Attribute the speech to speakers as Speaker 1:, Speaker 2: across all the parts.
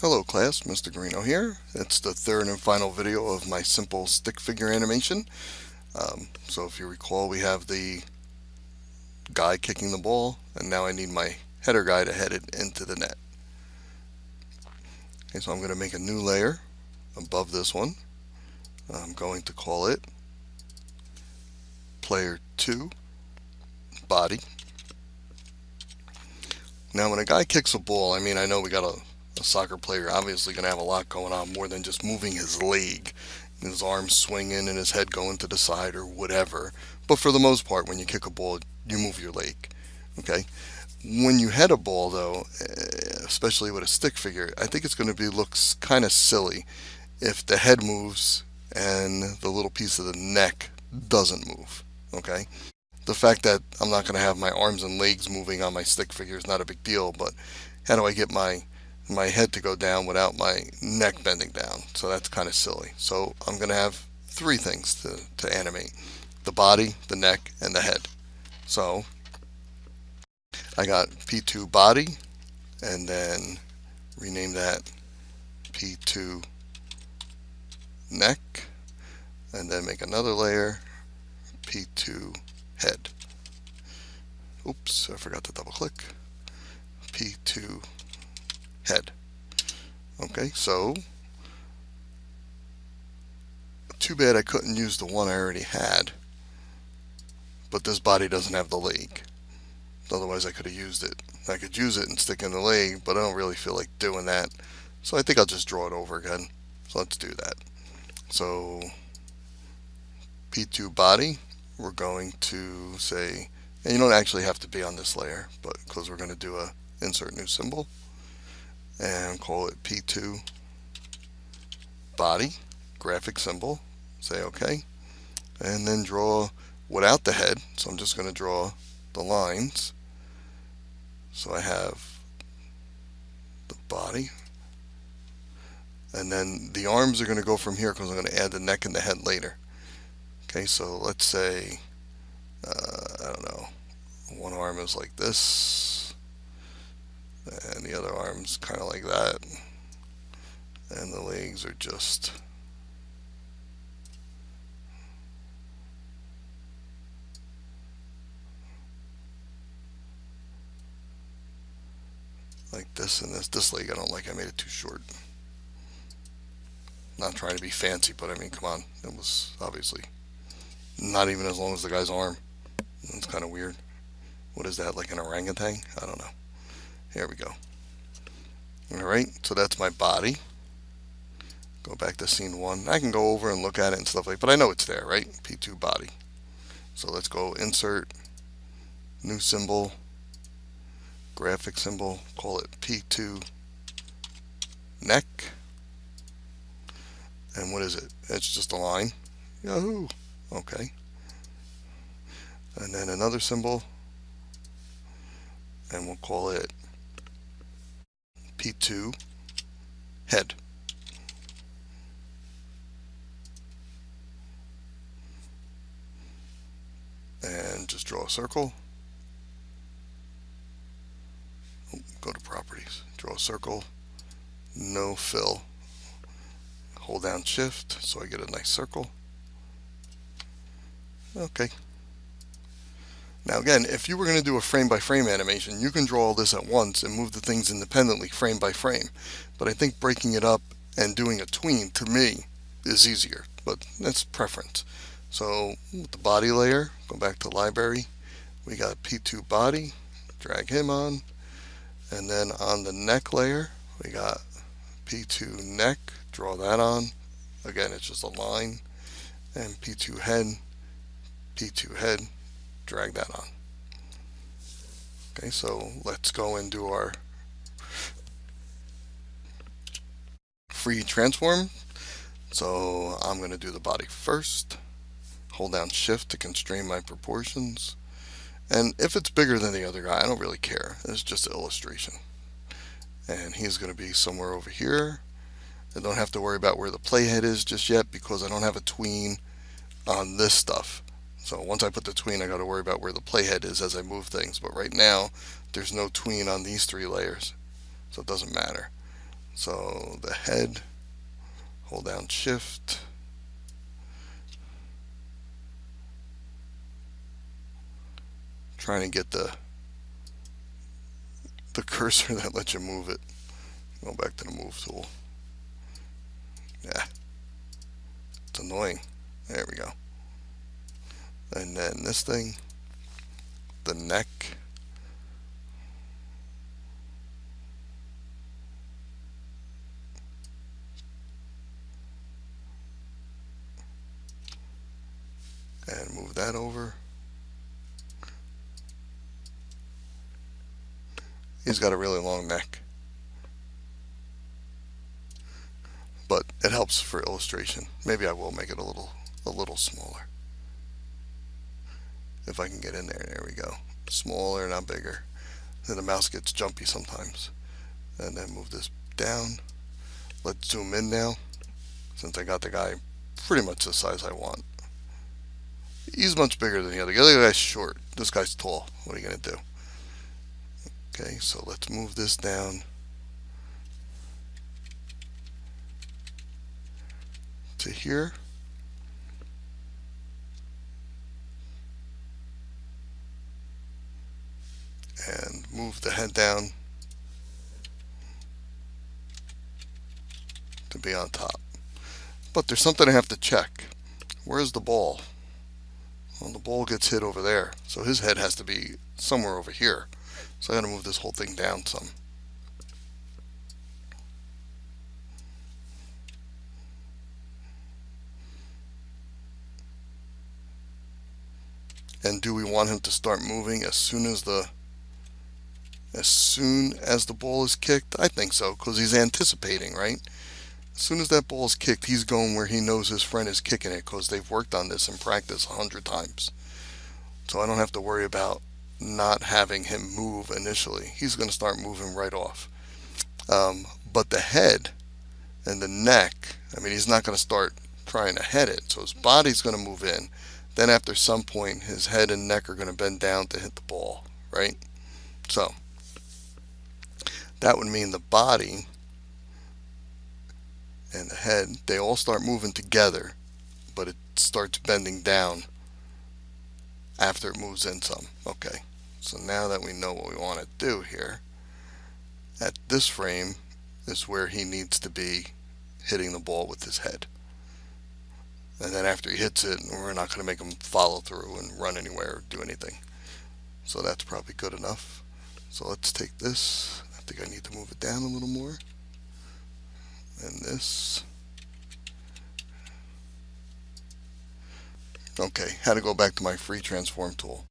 Speaker 1: Hello class, Mr. Greeno here. It's the third and final video of my simple stick figure animation. So if you recall, we have the guy kicking the ball, and now I need my header guy to head it into the net. Okay, so I'm going to make a new layer above this one. I'm going to call it Player 2 Body. Now when a guy kicks a ball, I know we got a soccer player obviously going to have a lot going on more than just moving his leg, his arms swinging and his head going to the side or whatever. But for the most part, when you kick a ball, you move your leg. Okay. When you head a ball, though, especially with a stick figure, I think it's going to looks kind of silly if the head moves and the little piece of the neck doesn't move. Okay. The fact that I'm not going to have my arms and legs moving on my stick figure is not a big deal, but how do I get my head to go down without my neck bending down? So that's kind of silly. So I'm going to have three things to animate: the body, the neck, and the head. So I got P2 body, and then rename that P2 neck, and then make another layer, P2 head. Oops, I forgot to double click. P2 head. Okay, so too bad I couldn't use the one I already had, but this body doesn't have the leg. Otherwise I could have used it. I could use it and stick in the leg, but I don't really feel like doing that. So I think I'll just draw it over again. So let's do that. So P2 body, we're going to say, and you don't actually have to be on this layer, but because we're going to do a insert new symbol and call it P2 body, graphic symbol, say OK, and then draw without the head. So I'm just going to draw the lines. So I have the body, and then the arms are going to go from here because I'm going to add the neck and the head later. Okay, so let's say, I don't know, one arm is like this, and the other arm's kind of like that, and the legs are just like this, and this leg I don't like. I made it too short. Not trying to be fancy, but come on, it was obviously not even as long as the guy's arm. It's kind of weird. What is that, like an orangutan? I don't know. Here we go. Alright, so that's my body. Go back to scene 1. I can go over and look at it and stuff like that, but I know it's there, right? P2 body. So let's go insert, new symbol, graphic symbol, call it P2 neck. And what is it? It's just a line. Yahoo! Okay. And then another symbol, and we'll call it P2 head. And just draw a circle. Go to properties, draw a circle, no fill. Hold down shift so I get a nice circle. Okay. Now again, if you were going to do a frame by frame animation, you can draw all this at once and move the things independently frame by frame. But I think breaking it up and doing a tween, to me, is easier, but that's preference. So with the body layer, go back to library, we got P2 body, drag him on, and then on the neck layer, we got P2 neck, draw that on. Again, it's just a line, and P2 head, drag that on. Okay, so let's go and do our free transform. So I'm going to do the body first. Hold down shift to constrain my proportions. And if it's bigger than the other guy, I don't really care. It's just an illustration. And he's going to be somewhere over here. I don't have to worry about where the playhead is just yet because I don't have a tween on this stuff. So once I put the tween, I got to worry about where the playhead is as I move things. But right now, there's no tween on these three layers, so it doesn't matter. So the head, hold down shift, trying to get the cursor that lets you move it. Go back to the move tool. Yeah, it's annoying. There we go. And then this thing, the neck. And move that over. He's got a really long neck, but it helps for illustration. Maybe I will make it a little smaller if I can get in there. There we go. Smaller, not bigger. Then the mouse gets jumpy sometimes. And then move this down. Let's zoom in now, since I got the guy pretty much the size I want. He's much bigger than the other guy. The other guy's short. This guy's tall. What are you going to do? Okay, so let's move this down to here. And move the head down to be on top. But there's something I have to check. Where's the ball? Well, the ball gets hit over there, so his head has to be somewhere over here. So I gotta move this whole thing down some. And do we want him to start moving as soon as the ball is kicked? I think so, because he's anticipating, right? As soon as that ball is kicked, he's going where he knows his friend is kicking it, because they've worked on this in practice 100 times. So I don't have to worry about not having him move initially. He's going to start moving right off. But the head and the neck, I mean, he's not going to start trying to head it. So his body's going to move in. Then after some point, his head and neck are going to bend down to hit the ball, right? So that would mean the body and the head, they all start moving together, but it starts bending down after it moves in some. Okay, so now that we know what we want to do here, at this frame is where he needs to be hitting the ball with his head. And then after he hits it, we're not going to make him follow through and run anywhere or do anything. So that's probably good enough. So let's take this. I think I need to move it down a little more. And this. Okay, had to go back to my free transform tool.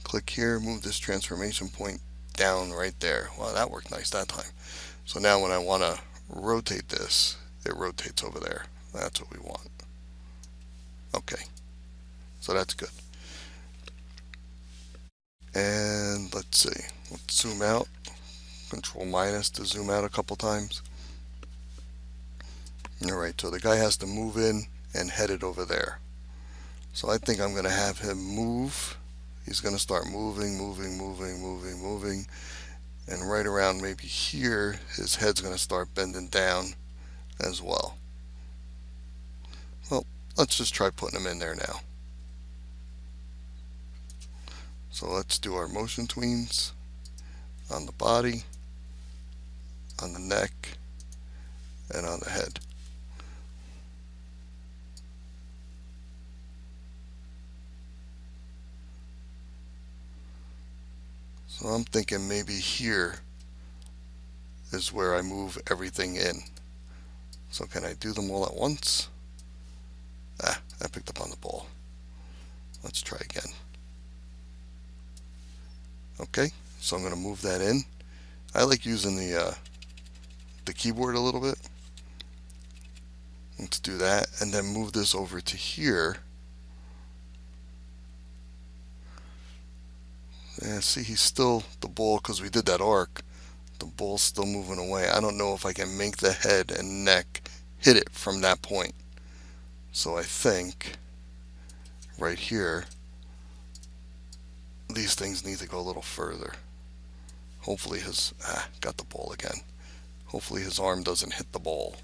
Speaker 1: Click here, move this transformation point down right there. Wow, that worked nice that time. So now when I want to rotate this, it rotates over there. That's what we want. Okay, so that's good. And let's see, let's zoom out. Control minus to zoom out a couple times. Alright, so the guy has to move in and head it over there. So I think I'm going to have him move. He's going to start moving. And right around maybe here, his head's going to start bending down as well. Well, let's just try putting him in there now. So let's do our motion tweens on the body, on the neck, and on the head. So I'm thinking maybe here is where I move everything in. So can I do them all at once? I picked up on the ball. Let's try again. Okay, so I'm going to move that in. I like using the keyboard a little bit. Let's do that, and then move this over to here. And see, he's still the ball, because we did that arc. The ball's still moving away. I don't know if I can make the head and neck hit it from that point. So I think right here, these things need to go a little further. Hopefully got the ball again. Hopefully his arm doesn't hit the ball.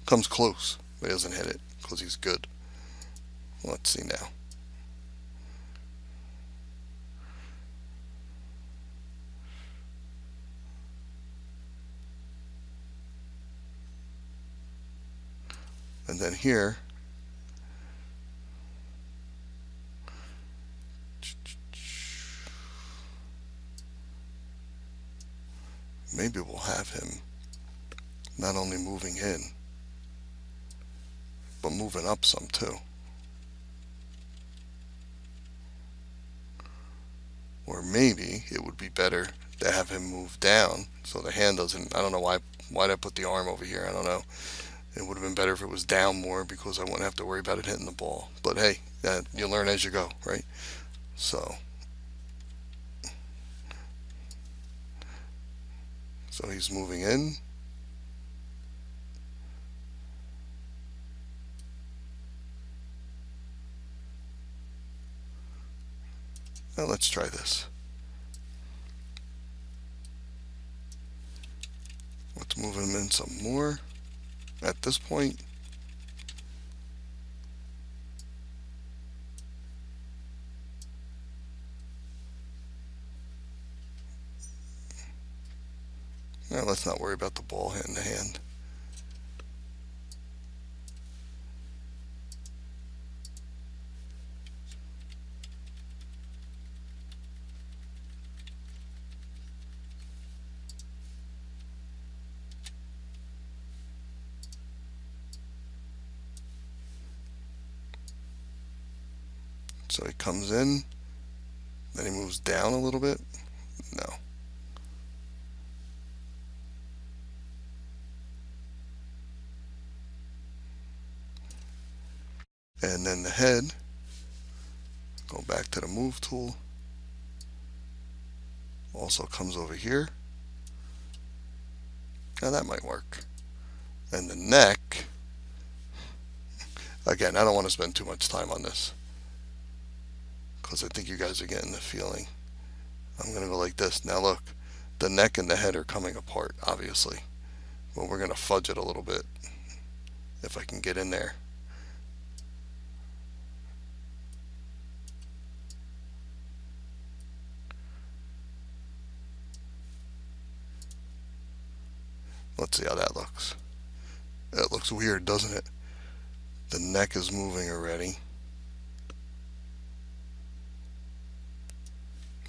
Speaker 1: Comes close, but he doesn't hit it because he's good. Let's see now. And then here, maybe we'll have him not only moving in, but moving up some too. Or maybe it would be better to have him move down so the hand doesn't, I don't know why did I put the arm over here, I don't know. It would have been better if it was down more because I wouldn't have to worry about it hitting the ball. But hey, you learn as you go, right? So he's moving in. Now let's try this. Let's move him in some more at this point. Now let's not worry about the ball hitting the hand. So he comes in, then he moves down a little bit. No. And then the head, go back to the move tool, also comes over here. Now that might work. And the neck, again, I don't want to spend too much time on this because I think you guys are getting the feeling. I'm going to go like this. Now look, the neck and the head are coming apart, obviously. But we're going to fudge it a little bit if I can get in there. Let's see how that looks. It looks weird, doesn't it? The neck is moving already.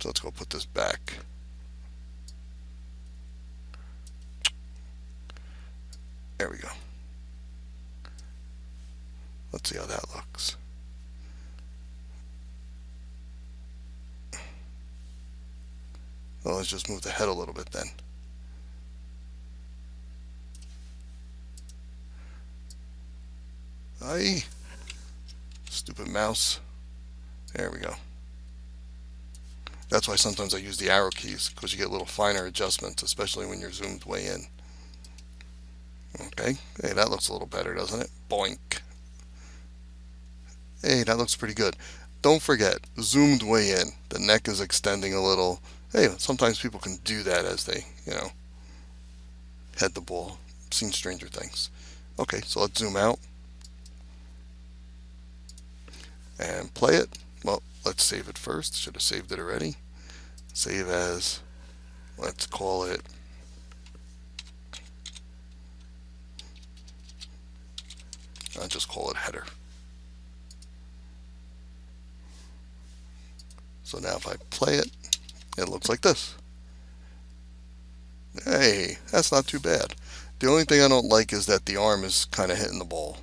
Speaker 1: So let's go put this back. There we go. Let's see how that looks. Well, let's just move the head a little bit then. Aye. Stupid mouse. There we go. That's why sometimes I use the arrow keys, because you get little finer adjustments, especially when you're zoomed way in. Okay, hey, that looks a little better, doesn't it? Boink. Hey, that looks pretty good. Don't forget, zoomed way in. The neck is extending a little. Hey, sometimes people can do that as they, head the ball. I've seen stranger things. Okay, so let's zoom out and play it. Well, let's save it first. Should have saved it already. Save as, let's call it I'll just call it header. So now if I play it, it looks like this. Hey, that's not too bad. The only thing I don't like is that the arm is kind of hitting the ball.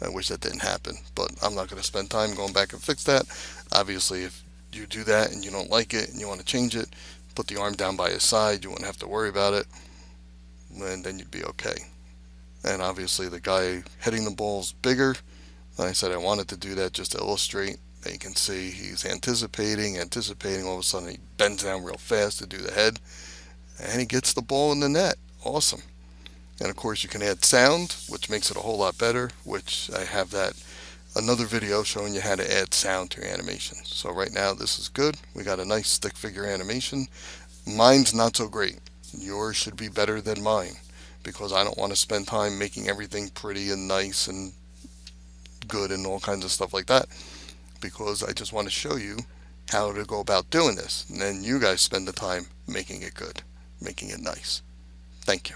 Speaker 1: I wish that didn't happen, but I'm not going to spend time going back and fix that. Obviously, if you do that and you don't like it and you want to change it, put the arm down by his side. You wouldn't have to worry about it, and then you'd be okay. And obviously the guy hitting the ball's bigger. Like I said, I wanted to do that just to illustrate that you can see he's anticipating. All of a sudden he bends down real fast to do the head, and he gets the ball in the net. Awesome. And of course you can add sound, which makes it a whole lot better, which I have that another video showing you how to add sound to your animation. So right now this is good. We got a nice stick figure animation. Mine's not so great. Yours should be better than mine, because I don't want to spend time making everything pretty and nice and good and all kinds of stuff like that, because I just want to show you how to go about doing this. And then you guys spend the time making it good, making it nice. Thank you.